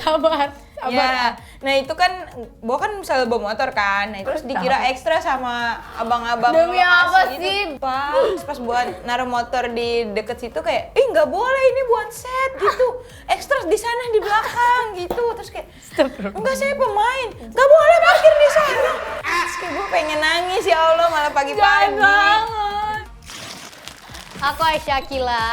sabar. Ya, nah itu kan, Bo kan misalnya bawa motor kan, nah itu terus dikira ekstra sama abang-abang Demi lokasi apa gitu. sih? Pas buat naruh motor di deket situ kayak, nggak boleh ini buat set gitu, ekstra di sana di belakang gitu, terus kayak, enggak saya pemain, nggak boleh parkir di sana. Terus kayak gue pengen nangis ya Allah malah pagi-pagi. Aku Aisyah Akila.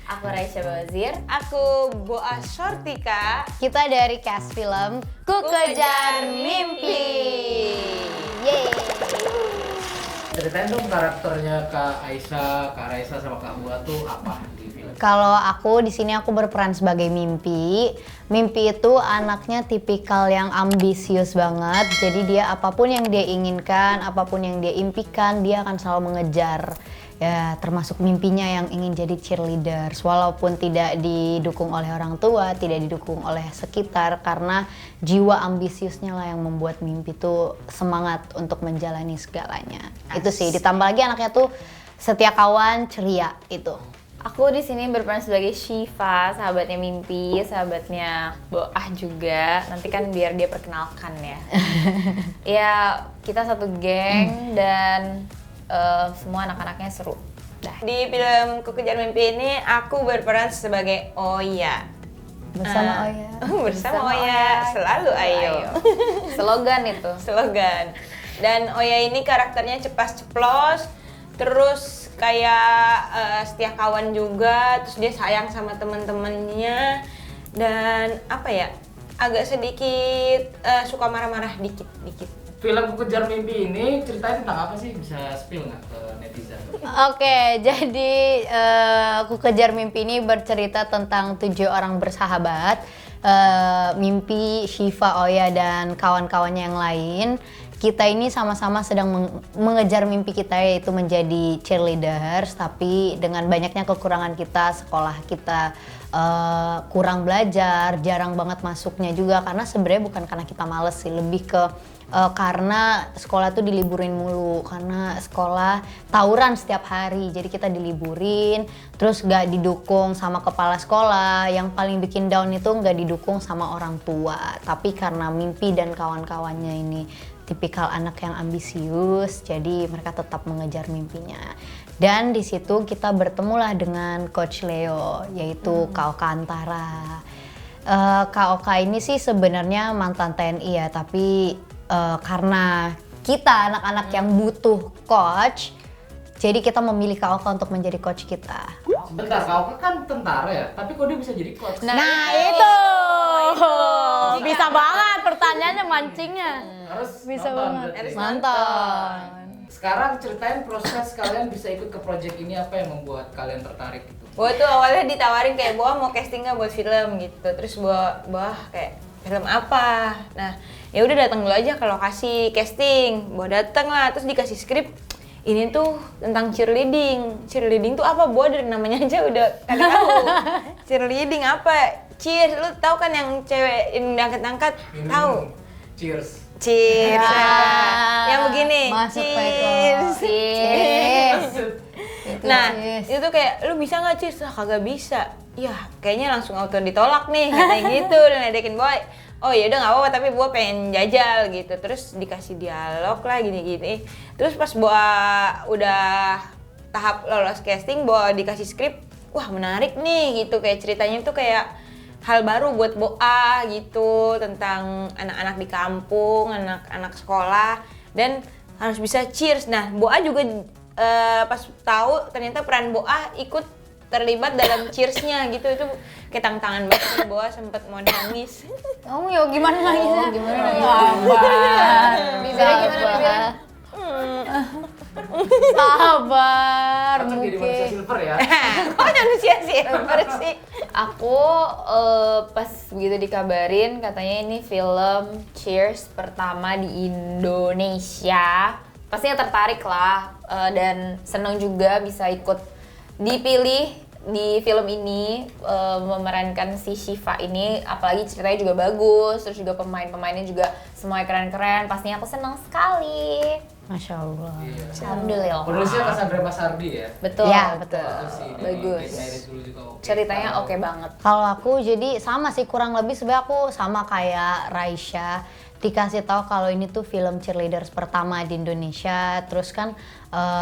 Aku Raisya Bazir. Aku Boa Shortika. Kita dari cast film Ku Kejar Mimpi. Yeay. Ceritain dong karakternya Kak Aisyah, Kak Raisa sama Kak Boa tuh apa di film? Kalau aku di sini aku berperan sebagai Mimpi. Mimpi itu anaknya tipikal yang ambisius banget. Jadi dia apapun yang dia inginkan, apapun yang dia impikan, dia akan selalu mengejar. Ya, termasuk mimpinya yang ingin jadi cheerleaders, walaupun tidak didukung oleh orang tua, tidak didukung oleh sekitar, karena jiwa ambisiusnya lah yang membuat Mimpi tuh semangat untuk menjalani segalanya. Itu sih, ditambah lagi anaknya tuh setia kawan, ceria itu. Aku di sini berperan sebagai Shiva, sahabatnya Mimpi, sahabatnya Boah juga. Nanti kan biar dia perkenalkan ya. Ya, kita satu geng dan semua anak-anaknya seru. Di film Ku Kejar Mimpi ini aku berperan sebagai Oya. Bersama Oya. Bersama Oya, selalu ayo. Slogan itu. Slogan. Dan Oya ini karakternya cepas-ceplos, terus kayak setia kawan juga, terus dia sayang sama teman-temannya, dan apa ya, agak sedikit suka marah-marah dikit-dikit. Film Ku Kejar Mimpi ini ceritain tentang apa sih? Bisa spill nggak ke netizen? Oke, jadi Ku Kejar Mimpi ini bercerita tentang 7 orang bersahabat, Mimpi, Shiva, Oya, dan kawan-kawannya yang lain. Kita ini sama-sama sedang mengejar mimpi kita, yaitu menjadi cheerleaders, tapi dengan banyaknya kekurangan kita, sekolah kita kurang belajar, jarang banget masuknya juga, karena sebenarnya bukan karena kita males sih, lebih ke karena sekolah tuh diliburin mulu, karena sekolah tawuran setiap hari, jadi kita diliburin, terus gak didukung sama kepala sekolah. Yang paling bikin down itu gak didukung sama orang tua, tapi karena Mimpi dan kawan-kawannya ini tipikal anak yang ambisius, jadi mereka tetap mengejar mimpinya. Dan di situ kita bertemulah dengan Coach Leo, yaitu Kak Oka Antara. Kak Oka ini sih sebenarnya mantan TNI ya, tapi karena kita anak-anak yang butuh coach, jadi kita memilih Kak Oka untuk menjadi coach kita. Sebentar, Kak Oka kan tentara ya, tapi kok dia bisa jadi coach? Nah itu. Bisa banget pertanyaannya, mancingnya. Harus Bisa nonton banget. berarti. Mantap. Sekarang ceritain proses kalian bisa ikut ke project ini, apa yang membuat kalian tertarik gitu? Boa tuh awalnya ditawarin kayak, Boa mau casting nggak buat film gitu, terus Boa kayak film apa? Nah ya udah datang dulu aja ke lokasi casting. Boa datang lah, terus dikasih skrip. Ini tuh tentang cheerleading. Cheerleading tuh apa? Boa dari namanya aja udah kagak tahu. Cheerleading apa? Cheers, lu tahu kan yang cewek yang diangkat-angkat? Tahu? Cheers. Cheers. Ya. Yang begini. Masuk Cheers. Cheers. Nah, Cheers. itu tuh kayak, lu bisa nggak Cheers? Lah kagak bisa. Ya, kayaknya langsung auto ditolak nih, katanya gitu, dan ledekin Boy. Oh ya udah nggak apa-apa, tapi Boa pengen jajal gitu. Terus dikasih dialog lah gini-gini. Terus pas Boa udah tahap lolos casting, Boa dikasih skrip. Wah menarik nih gitu, kayak ceritanya tuh kayak hal baru buat Boa gitu, tentang anak-anak di kampung, anak-anak sekolah, dan harus bisa cheers. Nah, Boa juga pas tahu ternyata peran Boa ikut terlibat dalam cheersnya gitu, itu kayak tangan banget. Boa sempet mau nangis. Kamu ya gimana nangisnya? gimana Ya, nangisnya? sabar. Bibirnya gimana, bibirnya? Sabar, Cocok jadi manusia mungkin. silver ya. Kok manusia silver sih? Aku pas begitu dikabarin katanya ini film Cheers pertama di Indonesia, pastinya tertarik lah, dan seneng juga bisa ikut dipilih di film ini, memerankan si Shiva ini, apalagi ceritanya juga bagus, terus juga pemain-pemainnya juga semuanya keren-keren, pastinya aku seneng sekali. Masya Allah. Iya. Alhamdulillah. Penulisnya Cassandra Basardi ya. Betul. Iya, betul. Terus si Bagus. Get Married dulu juga oke. Ceritanya oke banget. Kalau aku jadi sama sih, kurang lebih sebenarnya aku sama kayak Raisya, dikasih tahu kalau ini tuh film cheerleaders pertama di Indonesia. Terus kan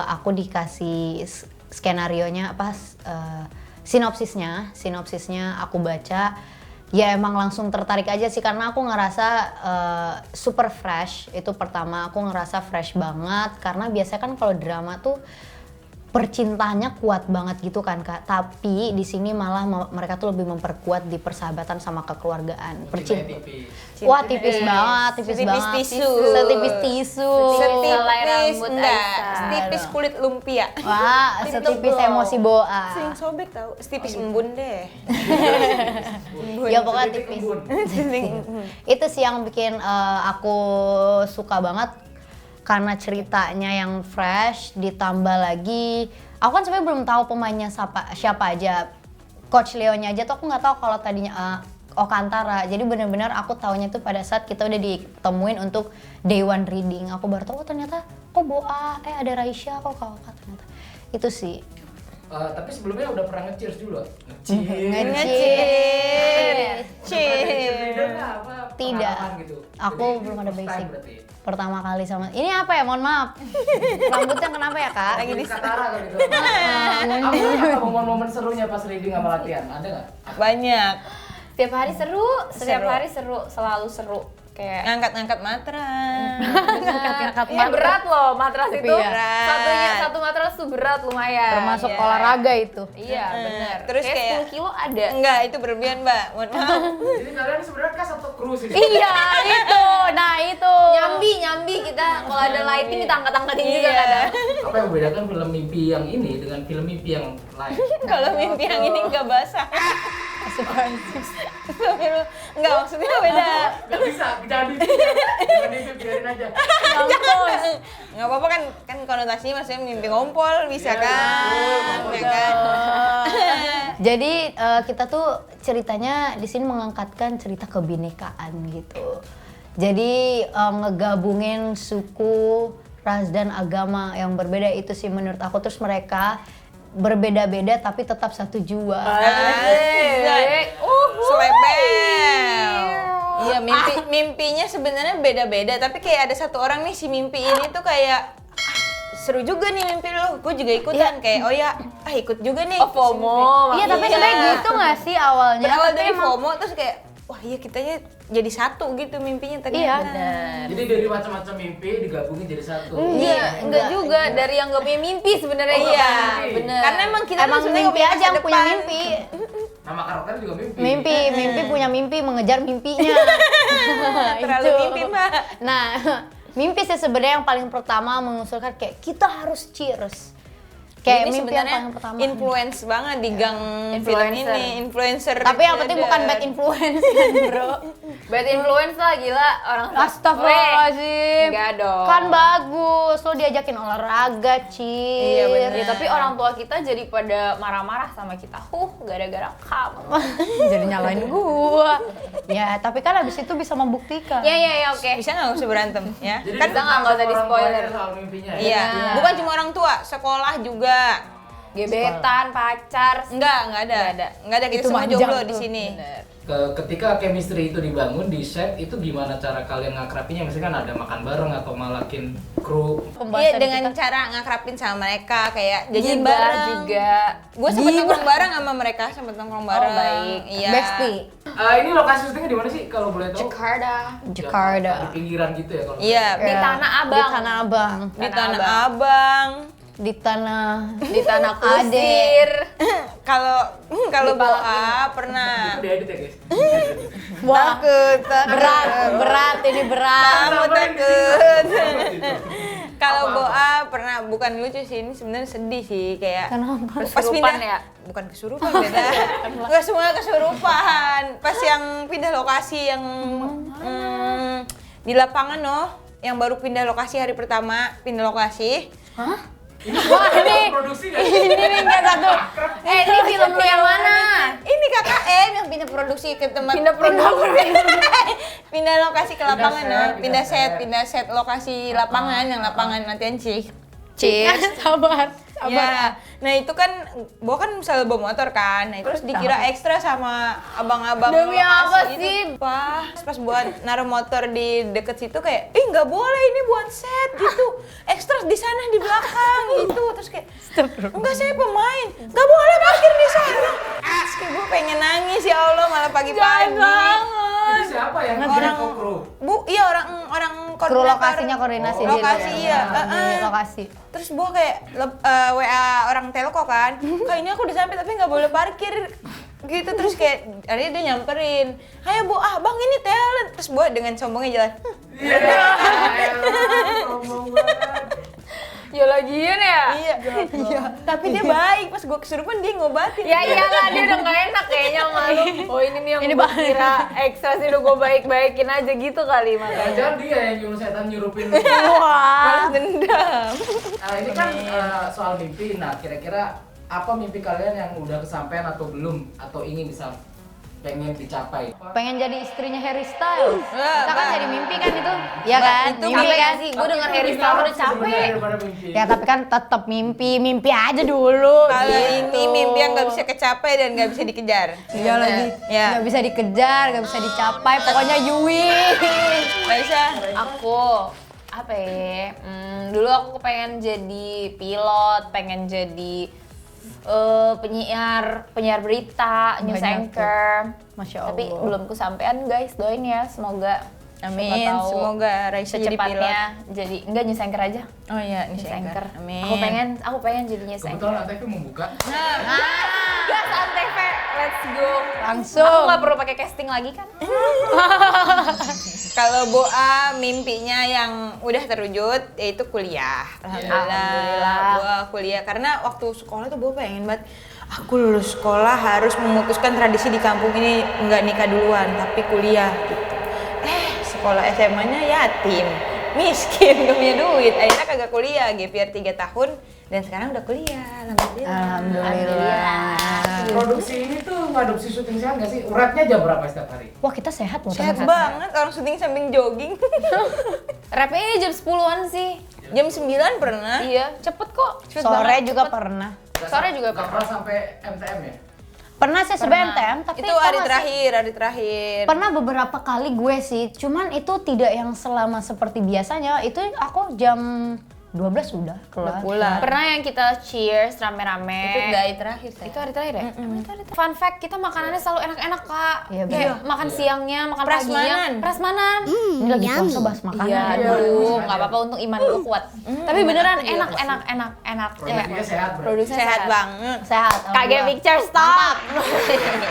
aku dikasih skenarionya sinopsisnya aku baca. Ya emang langsung tertarik aja sih, karena aku ngerasa super fresh. Itu pertama, aku ngerasa fresh banget, karena biasanya kan kalau drama tuh percintaannya kuat banget gitu kan Kak. Tapi di sini malah mereka tuh lebih memperkuat di persahabatan sama kekeluargaan. Cintanya tipis. Wah, tipis banget, tipis Setipis banget. tisu. Setipis tisu. Selai rambut enggak, Aisyah. setipis kulit lumpia. Wah, setipis emosi boa. Sering sobek tahu, setipis embun deh. Ya pokoknya Sedikit tipis. embun. Itu sih yang bikin aku suka banget, karena ceritanya yang fresh, ditambah lagi aku kan sebenarnya belum tahu pemainnya siapa aja. Coach Leonya aja tuh aku nggak tahu kalau tadinya Okantara. Jadi benar-benar aku taunya tuh pada saat kita udah ditemuin untuk day one reading. Aku baru tahu ternyata kok Boa, ada Raisya, kok Oka ternyata. Itu sih. Tapi sebelumnya udah pernah nge-cheers dulu? Nge-cheers. Nge-cheers. Cheers. Apa? Tidak. Pengalaman gitu. Aku Jadi belum ini ada first time basic. berarti. Pertama kali sama. Ini apa ya? Mohon maaf. Rambutnya kenapa ya, Kak? Lagi di Katara kali gitu. Apa momen-momen serunya pas reading sama latihan? Ada nggak? Banyak. Setiap hari seru, setiap Seru. hari seru, selalu seru. Kayak Ngangkat-ngangkat matras. Ngangkat Iya berat loh matras Tapi itu. ya. Satu matras tuh berat lumayan. Termasuk Iya. olahraga itu. Iya benar. Terus kayak kayak 10 kilo ada. Enggak, itu berlebihan, Mbak. Mohon maaf. Jadi kalian sebenarnya kan satu kru sih. Iya, itu. Nah, itu. Nyambi kita kalau ada lighting kita angkat-angkatin juga Iya. kadang. Apa yang membedakan film mimpi yang ini dengan film mimpi yang lain? Kalau mimpi yang ini enggak basah. Astagfirullah. Enggak, maksudnya beda. Gak bisa, jadi jangan mimpi, biarin aja. Enggak apa-apa kan konotasinya maksudnya mimpi ngompol bisa Iya, kan? betul. Ya kan? Jadi kita tuh ceritanya di sini mengangkatkan cerita kebinekaan gitu. Jadi ngegabungin suku, ras dan agama yang berbeda, itu sih menurut aku. Terus mereka berbeda-beda tapi tetap satu jua. Swebel. Iya, mimpinya sebenarnya beda-beda, tapi kayak ada satu orang nih, si mimpi ini tuh kayak seru juga nih mimpi lo, gue juga ikutan. Kayak oh ya, ikut juga nih. Oh, FOMO. Iya, tapi Iya. sebenarnya gitu nggak sih awalnya? Berawal Tapi dari emang- FOMO terus kayak wah iya kitanya jadi satu gitu mimpinya tadi. Iya. Jadi dari macam-macam mimpi digabungin jadi satu. Enggak juga dari yang gak punya mimpi sebenarnya. Oh, Iya, mimpi. bener. karena emang kita Emang sebenarnya mimpi nggak aja yang punya masa mimpi. Nama karakter juga mimpi. Mimpi punya mimpi, mengejar mimpinya. Terlalu Itu. mimpi, Mbak. Nah, mimpi sih sebenarnya yang paling pertama mengusulkan kayak kita harus cheers. Kayak Ini mimpi yang sebenarnya paling pertama. influence banget di gang film Influencer. ini, influencer. Tapi yang penting bukan bad influence kan, Bro. Bad influence lah gila orang. Astagfirullahaladzim. Enggak dong. Kan bagus, lo diajakin olahraga, Iya, cheers. bener. Ya, tapi orang tua kita jadi pada marah-marah sama kita. Gara-gara kamu. Jadi nyalain gua. Ya, tapi kan abis itu bisa membuktikan. Ya oke. Bisa nggak usah berantem ya? Jadi Kan bisa nggak usah orang di-spoiler. tuanya soal mimpinya ya? iya, bukan cuma orang tua, sekolah juga. Gebetan, pacar. Enggak ada. Enggak ada, kita Itu semua manjang jomblo tuh. di sini. Ketika chemistry itu dibangun di set, itu gimana cara kalian ngakrapinnya? Misalkan ada makan bareng atau malakin kru? Iya, Pembahasan dengan kita. cara ngakrapin sama mereka kayak jajan Gibah bareng juga. Gue sempet nongkrong bareng sama mereka, sempet nongkrong bareng. baik. Iya. Bestie. Ini lokasi syutingnya di mana sih kalau boleh tahu? Jakarta. Jakarta. Di pinggiran gitu ya kalau? Iya, Di Ya, Tanah Abang. Di Tanah Abang. di Tanah Abang. Di Tanah Di Tanah Ade. Kusir. Kalau Di kalau Palang Boa pernah. Itu diedit ya guys? Wah, Takut. berat ini berat. Kamu takut. Kalau Boa pernah, bukan lucu sih, ini sebenarnya sedih sih kayak. Kenapa? Pas Kesurupan pindah ya? Bukan kesurupan beda. Enggak semua kesurupan. Pas yang pindah lokasi yang di lapangan yang baru pindah lokasi hari pertama, pindah lokasi. Wah, ini Produksi nggak? ini nih enggak satu. Ini film lu yang mana? Ini KKN yang pindah produksi ke tempat Pindah produksi. pindah lokasi ke lapangan, pindah set, pindah set lokasi lapangan, yang lapangan latihan cheers. sabar. Ya, nah itu kan, Bo kan selalu bawa motor kan, nah terus dikira ekstra sama abang-abang Demi apa lokasi sih? itu. Pas buat naruh motor di deket situ kayak, nggak boleh ini buat set gitu, ekstra di sana di belakang gitu, terus kayak, enggak saya pemain, nggak boleh parkir di sana. Terus kayak gue pengen nangis ya Allah, malah pagi-pagi. Itu siapa yang Orang kru? iya orang Kru koordinator. lokasinya koordinasi lokasi iya. di lokasi. Terus gue kayak WA orang telco kan, kak ini aku udah sampai tapi nggak boleh parkir gitu. Terus kayak akhirnya dia nyamperin, ayo Bu, bang ini talent. Terus gue dengan sombongnya jalan, Sombong banget. Ya lagian ya. iya. Tapi dia baik, pas gue kesurupan dia ngobatin. Ya iyalah, dia udah gak enak kayaknya sama lu. Oh ini nih yang Ini gue kira ekstra sih, udah gue baik-baikin aja gitu kali makanya. Jangan dia yang nyuruh setan nyurupin. Balas dendam. Nah ini kan soal mimpi. Nah kira-kira apa mimpi kalian yang udah kesampaian atau belum atau ingin pengen dicapai? Pengen jadi istrinya Harry Styles. Wah, Kita kan Bang. jadi mimpi kan itu. Iya kan? itu Mimpi Capek kan? gak sih? Gue denger Harry Styles udah capek. Ya tapi kan tetap mimpi aja dulu. Kalau gitu. ini mimpi yang nggak bisa kecapai dan nggak bisa dikejar. Iya lagi. Ya. Gak bisa dikejar, gak bisa dicapai. Pokoknya Yui. Nggak bisa. Aku apa ya? Dulu aku pengen jadi pilot, pengen jadi penyiar berita, news Banyak anchor. Masya Allah. Tapi belum kesampaian guys, doain ya semoga. Amin. Siapa tahu Semoga Raisa jadi pilot. secepatnya jadi enggak news anchor aja. Oh iya, News anchor. Amin. Aku pengen jadi news anchor. Kebetulan ATV membuka. Gas Antv, let's go. Langsung. Aku nggak perlu pakai casting lagi kan? Kalau Boa mimpinya yang udah terwujud yaitu kuliah. Alhamdulillah. Boa kuliah karena waktu sekolah tuh Boa pengen banget aku lulus sekolah harus memutuskan tradisi di kampung ini nggak nikah duluan tapi kuliah gitu. Sekolah SMA-nya yatim, miskin, gak punya duit. Akhirnya kagak kuliah, gap year 3 tahun dan sekarang udah kuliah. Alhamdulillah. Produksi ini tuh ngadopsi syuting sehat nggak sih? Rapnya jam berapa setiap hari? Wah kita sehat loh. Sehat ternyata. banget, orang syuting sambil jogging. Rapnya jam 10-an sih. Jam 9 pernah. Iya, cepet kok. Cepet Sore banget, juga cepet. pernah. Sore juga Nggak pernah sampai MTM ya? Pernah saya sebenarnya MTM, tapi Itu tau hari gak sih? terakhir. Pernah beberapa kali gue sih, cuman itu tidak yang selama seperti biasanya. Itu aku jam 12 sudah keluar. Pulang. Pernah yang kita cheers rame-rame. Itu dari terakhir saya. Itu hari terakhir ya? Itu hari terakhir. Fun fact, kita makanannya selalu enak-enak, Kak. Iya, Kayak bener. makan siangnya, makan Prasmanan. paginya. Prasmanan. Ini lagi puasa bahas makanan. Iya, aduh, nggak apa-apa, untung iman gue kuat. Tapi beneran enak. Produksinya sehat berarti. Produksinya Sehat banget. Sehat. Kage alhamdulillah. Picture, stop!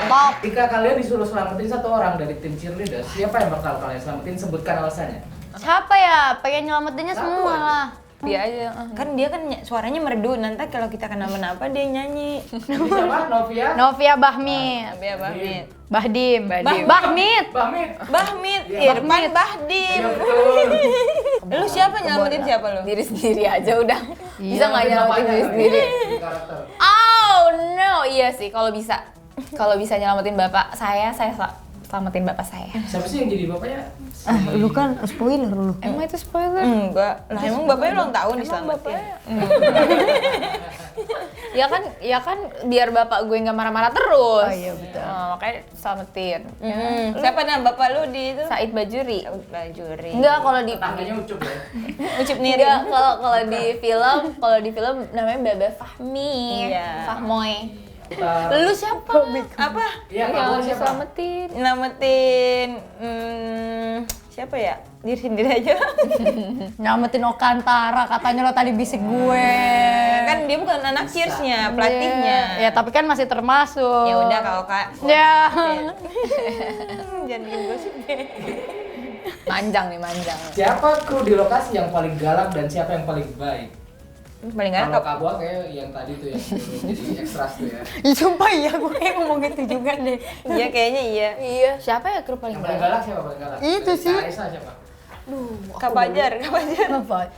Top. Ketika kalian disuruh selamatin satu orang dari tim cheerleaders, siapa yang bakal kalian selamatin? Sebutkan alasannya. Siapa ya? Pengen nyelamatinnya Satu semua aja. lah. Dia aja. Kan dia kan suaranya merdu, nanti kalau kita kenapa-napa dia nyanyi. Ini siapa? Novia? Novia Bahmit. Tapi ya Bahmit. Bahdim. Bahdim. Bahmit. Bahmit. Bahmit, Iya, Irfan Bahmit. Bahdim. Iya betul. Lu siapa nyelamatin siapa lu? Diri sendiri aja udah. Bisa nggak Nyelamatin nyelamatin bapaknya diri kali. sendiri? Jadi karakter. Oh no, iya sih kalau bisa. Kalau bisa nyelamatin bapak saya selamatin bapak saya. Siapa sih yang jadi bapaknya? Lu kan spoiler lu. Emang itu spoiler? Enggak. Lah emang bapaknya ulang tahun diselamatin. Ya kan biar bapak gue nggak marah-marah terus. Oh iya, betul. Makanya selamatin. Siapa nama bapak lu di itu? Said Bajuri. Bajuri. Enggak kalau di Tetangganya Ucup ya? Ucup Niri. Enggak, kalau di film namanya Baba Fahmi. Iya. Fahmoy. Kita... Lu siapa? Apa? Iya, Yang kamu harus siapa? diselamatin. Nyelamatin siapa ya? Diri sendiri aja. Nyelamatin Okantara, katanya lo tadi bisik gue. Kan dia bukan anak cheersnya, pelatihnya. Ya tapi kan masih termasuk. Ya udah kalau Kak. Ya. Jangan bikin gosip deh. Manjang nih, manjang. Siapa kru di lokasi yang paling galak dan siapa yang paling baik? Paling Kalau galak Kak Boa kayak yang tadi tuh yang jadi ekstras tuh ya. Sumpah iya gue kayak ngomong gitu juga deh. Iya kayaknya iya. Iya. Siapa ya kru paling Yang paling galak? galak siapa paling galak? Itu Dari sih. Kak Raisa siapa? Kak Fajar.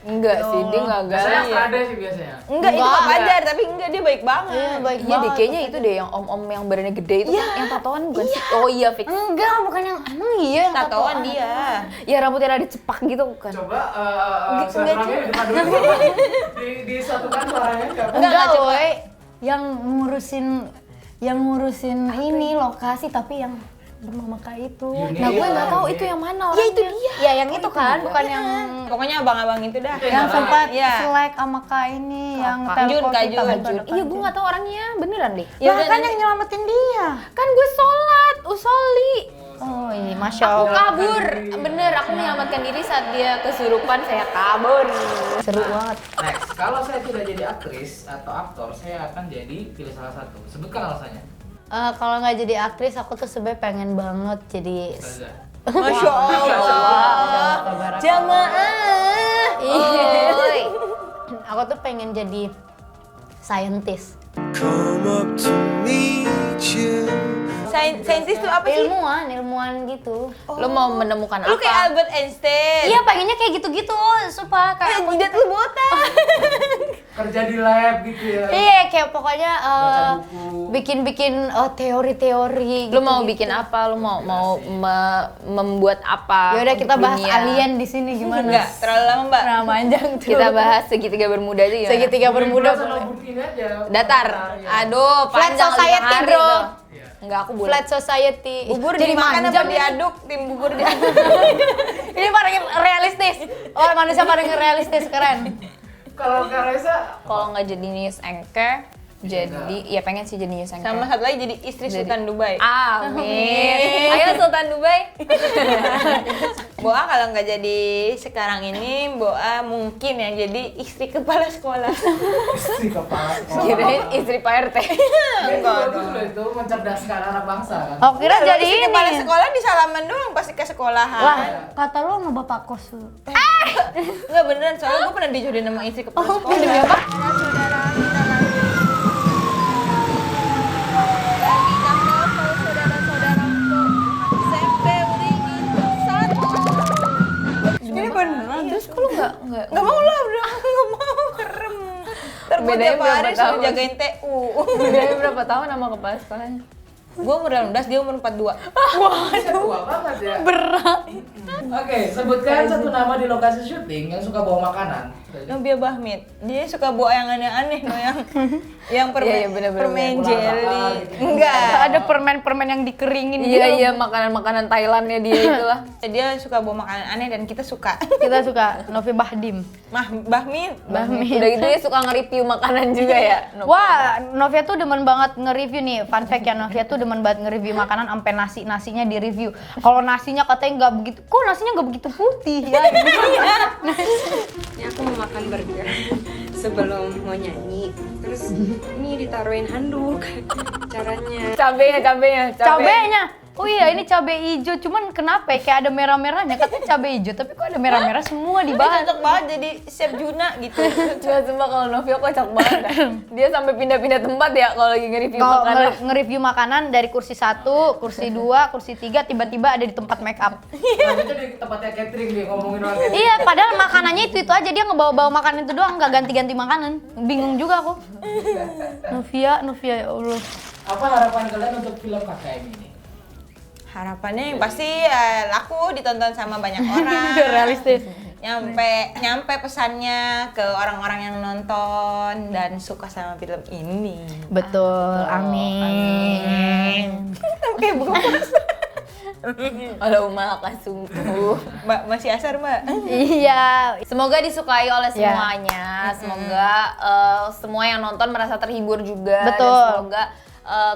Enggak sih, dia nggak Biasanya galak. ada sih biasanya. Enggak, itu Kak Fajar, tapi enggak, dia baik banget. Iya, baik Iya deh, banget. kayaknya itu deh yang om-om yang badannya gede itu kan, yang tatoan bukan sih? Oh iya, fix. Enggak, bukan yang emang iya yang Tatoan dia. Ya rambutnya ada cepak gitu kan. Coba silaturahmi di depan dulu. Disatukan suaranya siapa? Enggak, woi. Yang ngurusin ini lokasi tapi yang bernama Kak itu. Yuni. Nah, gue nggak Iya, tahu iya. itu yang mana Ya orangnya. itu dia. Ya yang itu kan, bukan yang Pokoknya abang-abang itu dah. yang sempat Iya. selek sama Kak ini, yang Kak telepon Jun, kita. Kak bukan Jun. Kak Iya, gue nggak tahu orangnya, beneran deh. Ya Lah udah, kan nanti- yang nyelamatin dia. Kan gue sholat, usoli. Oh iya, Masya Aku Allah. kabur, bener. Aku menyelamatkan diri saat dia kesurupan, saya kabur. Seru banget. Next, kalau saya tidak jadi aktris atau aktor, saya akan jadi pilih salah satu. Sebutkan alasannya. Kalau nggak jadi aktris, aku tuh sebenarnya pengen banget jadi Ustazah. Masya Allah. Jamaah. Oi. aku tuh pengen jadi scientist. Come up to meet you. Saintis tuh apa sih? Ilmuwan gitu. Lo mau menemukan Lu apa? kayak Albert Einstein. Iya, pengennya kayak gitu-gitu, supaya kayak aku Jidat lu botak. Kerja di lab gitu ya. Iya, kayak pokoknya Baca buku. bikin-bikin teori-teori. Lo mau bikin apa? Lo mau membuat apa? Ya udah kita untuk bahas dunia? alien di sini gimana? Enggak, terlalu lama, Mbak. Nah, manjang tuh. Kita bahas segitiga bermuda aja gimana? Segitiga bermuda sama boleh. bukti ini aja. Datar. ya. Aduh, Flat panjang society, 5 hari bro. tuh. Iya. Enggak, aku boleh. Flat society. Bubur jadi dimakan apa manjang ini. diaduk? Tim bubur diaduk. Ini paling realistis. Oh, manusia paling realistis, keren. Kalau Kak Reza, Kalau nggak jadi news anchor, jadi ya pengen sih jadi news anchor. Sama satu lagi jadi istri Sultan Dubai. Amin. Ayo Sultan Dubai. Boa kalau nggak jadi sekarang ini, Boa mungkin ya jadi istri kepala sekolah. si kepala sekolah. Kirain istri Pak RT. Ya, itu Enggak bagus loh itu mencerdaskan anak bangsa kan. Oh, kira jadi Istri ini. kepala sekolah di salaman doang pasti ke sekolahan. Wah, kata lu sama bapak kos lu. Nggak beneran, soalnya gue pernah dijodohin sama istri kepala sekolah. Demi apa? Ini beneran. Terus kalau nggak Nggak mau lah, bro. Nggak mau, kerem. Ntar gue Bedanya tiap hari berapa suruh tahun? jagain TU. bedanya berapa tahun sama kepala sekolahnya? Gue umur 18, dia umur 42. Tua banget ya. Berat. Oke, sebutkan satu nama di lokasi syuting yang suka bawa makanan. Nobia Bahmit, dia suka bawa yang aneh-aneh loh, yang permen, Iya, iya, bener-bener. permen Ular jelly. bakar gitu. Enggak. Ada permen-permen yang dikeringin Iya iya makanan-makanan Thailandnya dia itulah. Dia suka bawa makanan aneh dan kita suka. Kita suka Novi Bahdim. Bahmit. Udah gitu dia suka nge-review makanan juga ya. Wah, Novia tuh demen banget nge-review nih. Fun fact ya, Novia tuh demen banget nge-review makanan sampai nasinya di-review. Kalau nasinya katanya nggak begitu, kok nasinya nggak begitu putih ya? Ini aku mau makan burger sebelum mau nyanyi. Terus ini ditaruhin handuk. Caranya Cabenya. Oh iya, ini cabai hijau. Cuman kenapa ya? Kayak ada merah-merahnya. Katanya cabai hijau, tapi kok ada merah-merah semua di Dia bahan. cocok banget jadi chef Juna gitu. Cuma sumpah kalau Novia kocak banget dah. Dia sampai pindah-pindah tempat ya kalau lagi nge-review Kalau makanan. nge-review makanan dari kursi 1, kursi 2, kursi 3, tiba-tiba ada di tempat make up. Nah, itu di tempatnya catering dia ngomongin orang catering. Iya, padahal makanannya itu aja, dia ngebawa-bawa makanan itu doang, nggak ganti-ganti makanan. Bingung juga aku. Novia ya Allah. Apa harapan kalian untuk film KKM ini? Harapannya yang pasti laku ditonton sama banyak orang. Realistis. Nyampe pesannya ke orang-orang yang nonton dan suka sama film ini. Betul, amin. Oke, bukan. Kalau malah sungguh. Mbak masih asar, Mbak. Iya. Semoga disukai oleh Ya. semuanya. Semoga semua yang nonton merasa terhibur juga. Betul. Dan semoga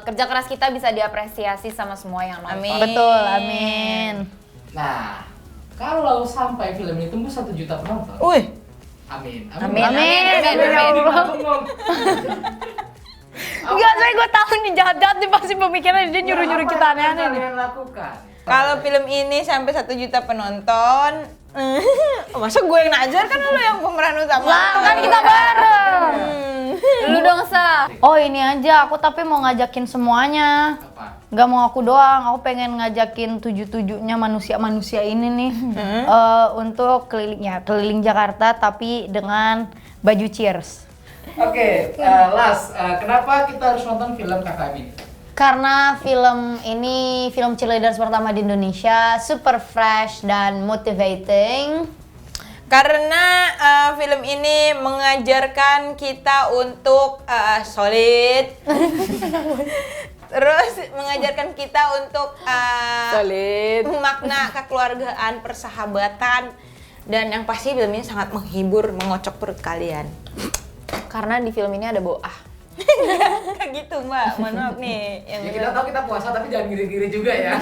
kerja keras kita bisa diapresiasi sama semua yang nonton. Amin. Betul, amin. Nah, kalau sampai film ini tembus 1 juta penonton. Wih, Amin. Amin, ya Allah. Enggak, saya gue tahu nih jahat-jahat nih pasti pemikirannya dia nyuruh-nyuruh kita aneh-aneh nih. Kalian lakukan. kalau film ini sampai 1 juta penonton, masa gue yang najar kan lo yang pemeran utama? Lah, kan kita bareng. Lu dong, Sa. Oh ini aja, aku tapi mau ngajakin semuanya. Apa? Gak mau aku doang, aku pengen ngajakin 7-7-nya manusia-manusia ini nih untuk keliling Jakarta tapi dengan baju Cheers. Oke, Las, kenapa kita harus nonton film KKN ini? Karena film ini film cheerleaders pertama di Indonesia, super fresh dan motivating. Karena film ini mengajarkan kita untuk solid. Terus mengajarkan kita untuk Solid. makna kekeluargaan, persahabatan, dan yang pasti film ini sangat menghibur, mengocok perut kalian. Karena di film ini ada Boah. Kayak gitu Mbak, mohon maaf nih. Ya kita tahu kita puasa tapi jangan giri-giri juga ya.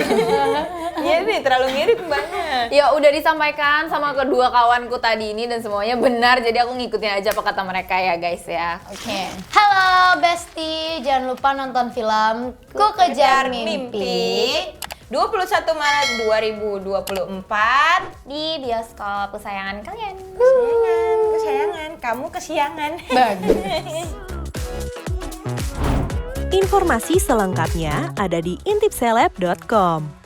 Iya nih, terlalu mirip Mbaknya. Ya udah disampaikan sama kedua kawanku tadi ini dan semuanya benar, jadi aku ngikutin aja apa kata mereka ya guys ya. Oke. Halo Besti, jangan lupa nonton film Ku Kejar Mimpi 21 Maret 2024. Di bioskop kesayangan kalian. Kesayangan, kamu kesiangan. Informasi selengkapnya ada di intipseleb.com.